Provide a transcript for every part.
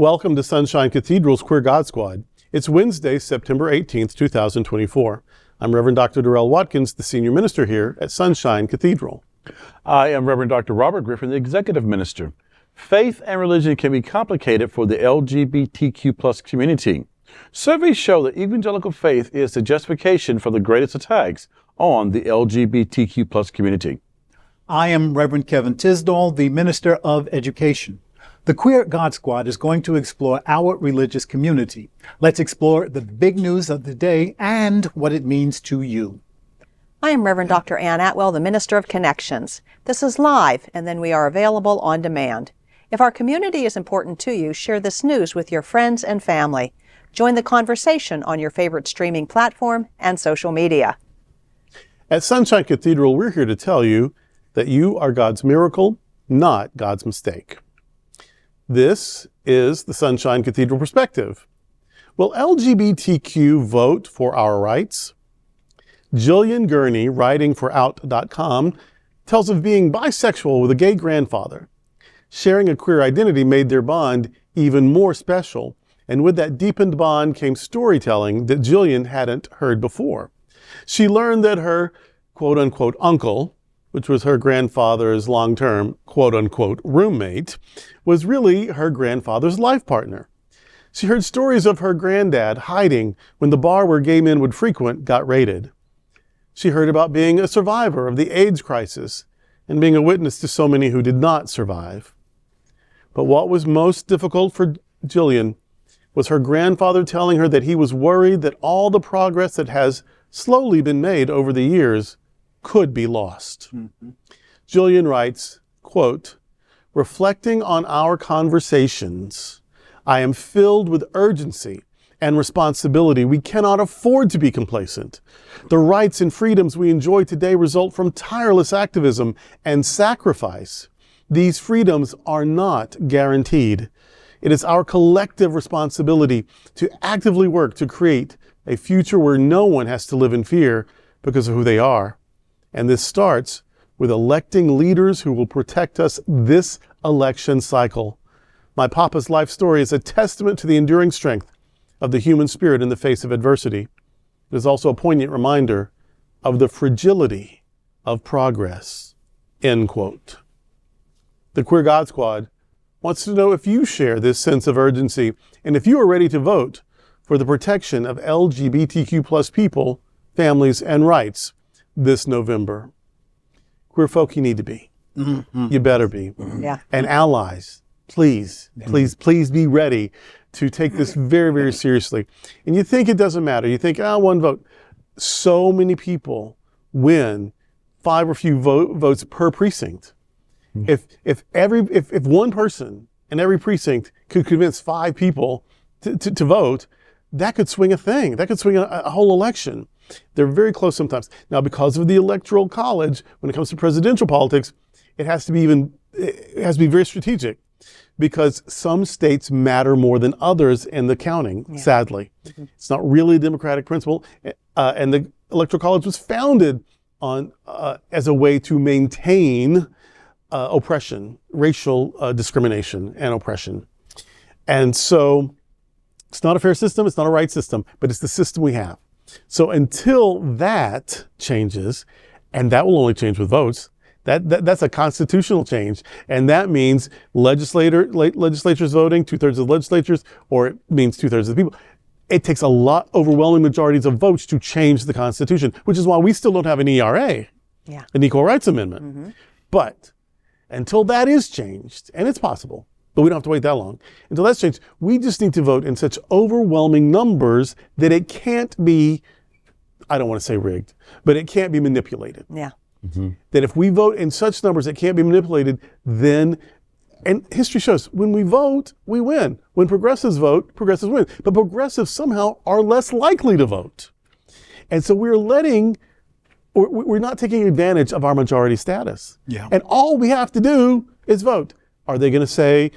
Welcome to Sunshine Cathedral's Queer God Squad. It's Wednesday, September 18th, 2024. I'm Reverend Dr. Darrell Watkins, the senior minister here at Sunshine Cathedral. I am Reverend Dr. Robert Griffin, the executive minister. Faith and religion can be complicated for the LGBTQ plus community. Surveys show that evangelical faith is the justification for the greatest attacks on the LGBTQ plus community. I am Reverend Kevin Tisdall, the Minister of Education. The Queer God Squad is going to explore our religious community. Let's explore the big news of the day and what it means to you. I am Reverend Dr. Ann Atwell, the Minister of Connections. This is live, and then we are available on demand. If our community is important to you, share this news with your friends and family. Join the conversation on your favorite streaming platform and social media. At Sunshine Cathedral, we're here to tell you that you are God's miracle, not God's mistake. This is the Sunshine Cathedral perspective. Will LGBTQ vote for our rights? Jillian Gurney, writing for Out.com, tells of being bisexual with a gay grandfather. Sharing a queer identity made their bond even more special, and with that deepened bond came storytelling that Jillian hadn't heard before. She learned that her quote-unquote uncle, which was her grandfather's long-term quote-unquote roommate, was really her grandfather's life partner. She heard stories of her granddad hiding when the bar where gay men would frequent got raided. She heard about being a survivor of the AIDS crisis and being a witness to so many who did not survive. But what was most difficult for Jillian was her grandfather telling her that he was worried that all the progress that has slowly been made over the years could be lost. Jillian writes, quote, "Reflecting on our conversations, I am filled with urgency and responsibility. We cannot afford to be complacent. The rights and freedoms we enjoy today result from tireless activism and sacrifice. These freedoms are not guaranteed. It is our collective responsibility to actively work to create a future where no one has to live in fear because of who they are. And this starts with electing leaders who will protect us this election cycle. My papa's life story is a testament to the enduring strength of the human spirit in the face of adversity. It is also a poignant reminder of the fragility of progress." End quote. The Queer God Squad wants to know if you share this sense of urgency and if you are ready to vote for the protection of LGBTQ plus people, families, and rights this November. Queer folk, you need to be. You better be. Yeah. And allies, please be ready to take this very, very seriously. And you think it doesn't matter. You think, one vote. So many people win 5 or few votes per precinct. If one person in every precinct could convince 5 people to vote, that could swing a thing. That could swing a whole election. They're very close sometimes. Now, because of the Electoral College, when it comes to presidential politics, it has to be very strategic, because some states matter more than others in the counting, sadly. It's not really a democratic principle, and the Electoral College was founded on as a way to maintain oppression, racial discrimination and oppression. And so it's not a fair system, it's not a right system, but it's the system we have. So until that changes, and that will only change with votes, that's a constitutional change. And that means legislatures voting, 2/3 of the legislatures, or it means 2/3 of the people. It takes overwhelming majorities of votes to change the Constitution, which is why we still don't have an ERA, an Equal Rights Amendment. But until that is changed, and it's possible, but we don't have to wait that long. Until that's changed, we just need to vote in such overwhelming numbers that it can't be, I don't want to say rigged, but it can't be manipulated. That if we vote in such numbers that can't be manipulated, then, and history shows, when we vote, we win. When progressives vote, progressives win. But progressives somehow are less likely to vote. And so we're not taking advantage of our majority status. And all we have to do is vote. Are they going to say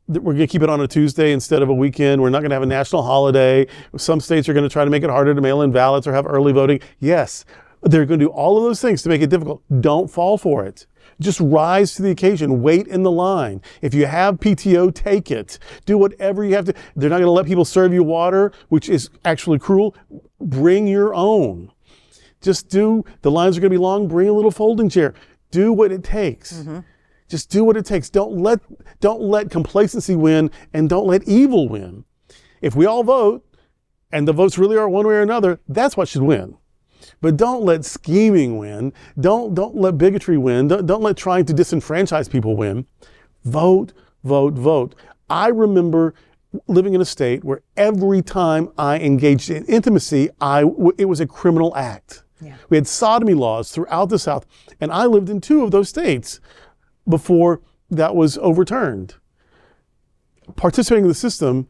that we're going to keep it on a Tuesday instead of a weekend? We're not going to have a national holiday. Some states are going to try to make it harder to mail in ballots or have early voting. Yes, they're going to do all of those things to make it difficult. Don't fall for it. Just rise to the occasion. Wait in the line. If you have PTO, take it. Do whatever you have to. They're not going to let people serve you water, which is actually cruel. Bring your own. Just do. The lines are going to be long. Bring a little folding chair. Do what it takes. Just do what it takes. Don't let complacency win, and don't let evil win. If we all vote, and the votes really are one way or another, that's what should win. But don't let scheming win. Don't let bigotry win. Don't let trying to disenfranchise people win. Vote, vote, vote. I remember living in a state where every time I engaged in intimacy, it was a criminal act. Yeah. We had sodomy laws throughout the South, and I lived in 2 of those states before that was overturned. Participating in the system,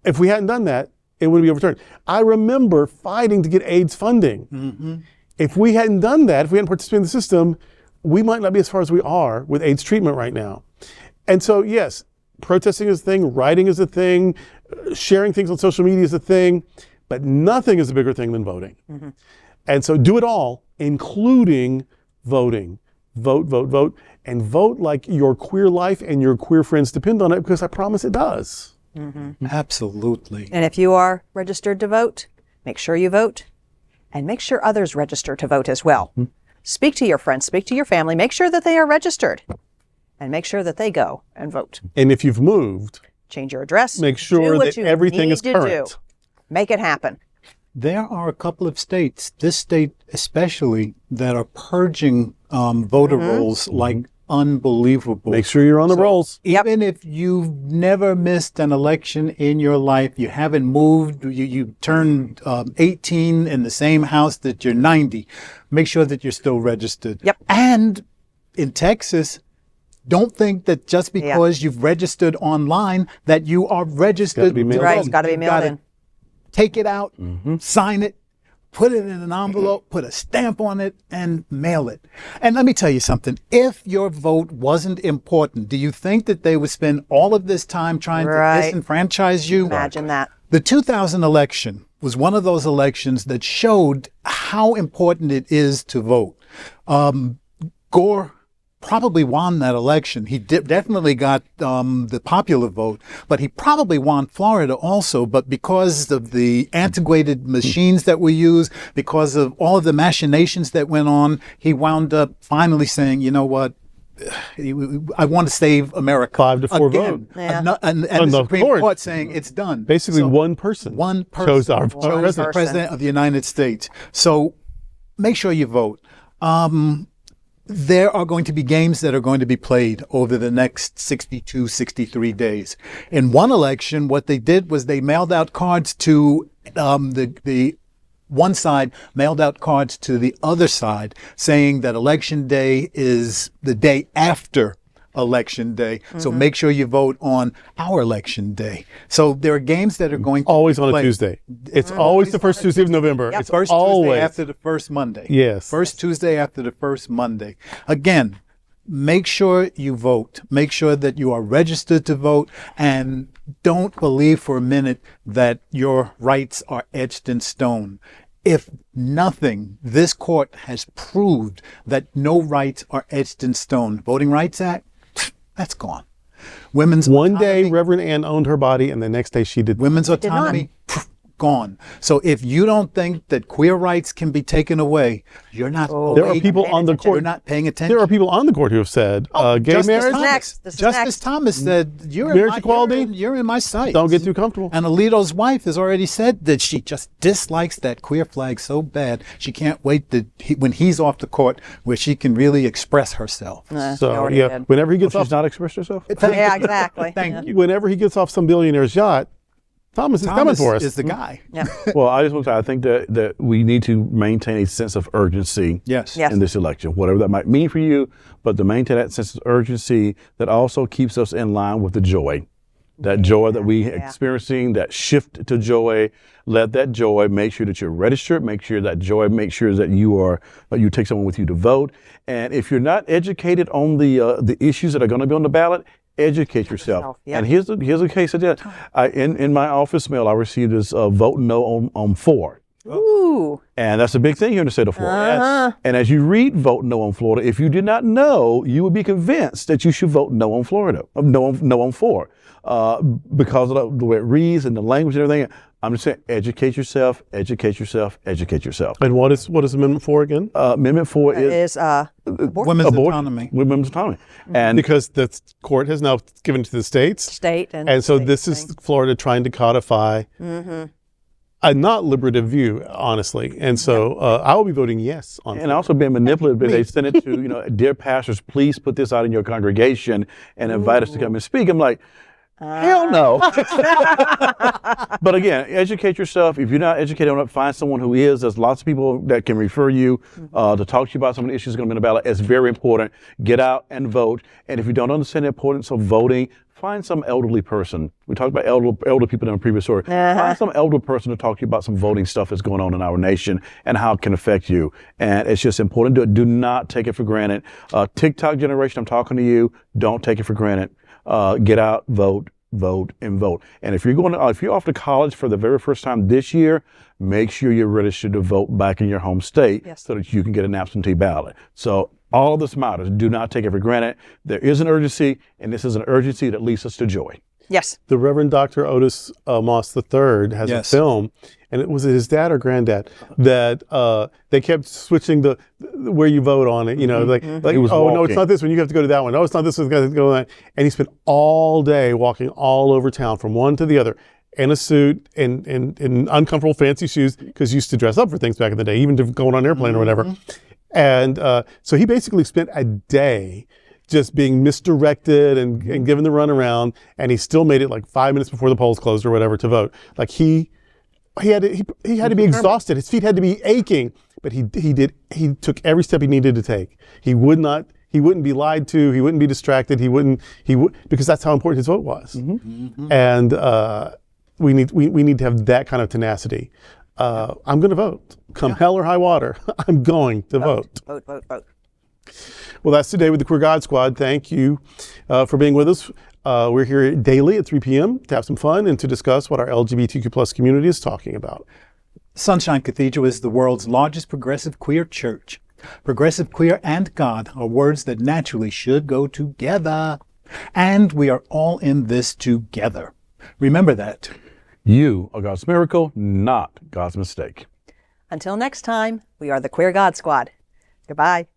if we hadn't done that, it wouldn't be overturned. I remember fighting to get AIDS funding. If we hadn't done that, if we hadn't participated in the system, we might not be as far as we are with AIDS treatment right now. And so, yes, protesting is a thing, writing is a thing, sharing things on social media is a thing, but nothing is a bigger thing than voting. And so do it all, including voting. Vote, vote, vote, and vote like your queer life and your queer friends depend on it, because I promise it does. Absolutely. And if you are registered to vote, make sure you vote, and make sure others register to vote as well. Speak to your friends, speak to your family, make sure that they are registered, and make sure that they go and vote. And if you've moved, change your address. make do sure what that you everything need is to current. do. Make it happen. There are a couple of states, this state especially, that are purging voter rolls like unbelievable. Make sure you're on the rolls. Even if you've never missed an election in your life, you haven't moved, you turned 18 in the same house that you're 90, make sure that you're still registered. Yep. And in Texas, don't think that just because you've registered online that you are registered. Gotta be mailed Right, in. it's got to be You've mailed gotta in. Take it out, sign it, put it in an envelope, put a stamp on it, and mail it. And let me tell you something. If your vote wasn't important, do you think that they would spend all of this time trying to Right. disenfranchise you? Imagine that. The 2000 election was one of those elections that showed how important it is to vote. Gore probably won that election. He definitely got the popular vote, but he probably won Florida also. But because of the antiquated machines that were used, because of all of the machinations that went on, he wound up finally saying, you know what? I want to save America. 5-4 Again. vote. Yeah. And And the the Supreme court. Court saying it's done. Basically, So- one person chose our chose the person. president of the United States. So make sure you vote. There are going to be games that are going to be played over the next 62, 63 days. In one election, what they did was they mailed out cards to the one side, mailed out cards to the other side, saying that Election Day is the day after Election Day. So make sure you vote on our Election Day. So there are games that are going to Always be on a played. Tuesday. It's always the first Tuesday of November. It's First always Tuesday after the first Monday. Yes. First Tuesday after the first Monday. Again, make sure you vote. Make sure that you are registered to vote, and don't believe for a minute that your rights are etched in stone. If nothing, this court has proved that no rights are etched in stone. Voting Rights Act, that's gone. Women's One day, autonomy, Reverend Ann owned her body, and the next day she did. women's not. autonomy, gone. So if you don't think that queer rights can be taken away, you're not. There are awake. people on the You're court. not paying attention. There are people on the court who have said gay Justice marriage. Thomas, Next. This is Justice next. Thomas said, "You're in Marriage my, equality? You're in my sight. Don't get too comfortable. And Alito's wife has already said that she just dislikes that queer flag so bad she can't wait when he's off the court where she can really express herself. She So already yeah, did. whenever he gets She's off, not expressed herself? Yeah, exactly. Thank you. whenever he gets off some billionaire's yacht, Thomas is coming Thomas for us. is the guy. Yeah. Well, I just want to say, I think that we need to maintain a sense of urgency Yes. Yes. in this election, whatever that might mean for you, but to maintain that sense of urgency that also keeps us in line with the joy. That joy that we experiencing, that shift to joy, let that joy make sure that you're registered, make sure that joy, make sure that you take someone with you to vote. And if you're not educated on the issues that are going to be on the ballot, educate yourself. Yeah. And here's a case of that. In my office mail, I received this vote no on 4. Ooh. And that's a big thing here in the state of Florida. And as you read Vote No on Florida, if you did not know, you would be convinced that you should vote no on Florida, no on 4, because of the way it reads and the language and everything. I'm just saying, educate yourself, educate yourself, educate yourself. And what is Amendment 4 again? Amendment 4 Is Women's autonomy. Women's autonomy. And Because the court has now given it to the states. state And so state this thing. is Florida trying to codify a not liberative view, honestly. And so I will be voting yes on and also being manipulative. They send it to, dear pastors, please put this out in your congregation and invite us to come and speak. I'm like, hell no. But again, educate yourself. If you're not educated on it, find someone who is. There's lots of people that can refer you to talk to you about some of the issues going to be on the ballot. It's very important. Get out and vote. And if you don't understand the importance of voting, find some elderly person. We talked about elder people in a previous story. Find some elder person to talk to you about some voting stuff that's going on in our nation and how it can affect you. And it's just important to do it. Do not take it for granted. TikTok generation, I'm talking to you. Don't take it for granted. Get out, vote, and vote. And if you're off to college for the very first time this year, make sure you're registered to vote back in your home state so that you can get an absentee ballot. So all of this matters. Do not take it for granted. There is an urgency, and this is an urgency that leads us to joy. Yes. The Reverend Dr. Otis Moss III has a film, and it was his dad or granddad that they kept switching the where you vote on it. Like no, it's not this one. You have to go to that one. Oh, it's not this one. You have to go to that. And he spent all day walking all over town from one to the other in a suit and in uncomfortable fancy shoes because he used to dress up for things back in the day, even to going on an airplane or whatever. And so he basically spent a day just being misdirected and given the runaround, and he still made it like 5 minutes before the polls closed or whatever to vote. Like he had to be exhausted. His feet had to be aching, but he took every step he needed to take. He wouldn't be lied to. He wouldn't be distracted. He would because that's how important his vote was. And we need to have that kind of tenacity. I'm going to vote. Come hell or high water, I'm going to vote. Vote. Well, that's today with the Queer God Squad. Thank you for being with us. We're here daily at 3 p.m. to have some fun and to discuss what our LGBTQ plus community is talking about. Sunshine Cathedral is the world's largest progressive queer church. Progressive, queer, and God are words that naturally should go together. And we are all in this together. Remember that. You are God's miracle, not God's mistake. Until next time, we are the Queer God Squad. Goodbye.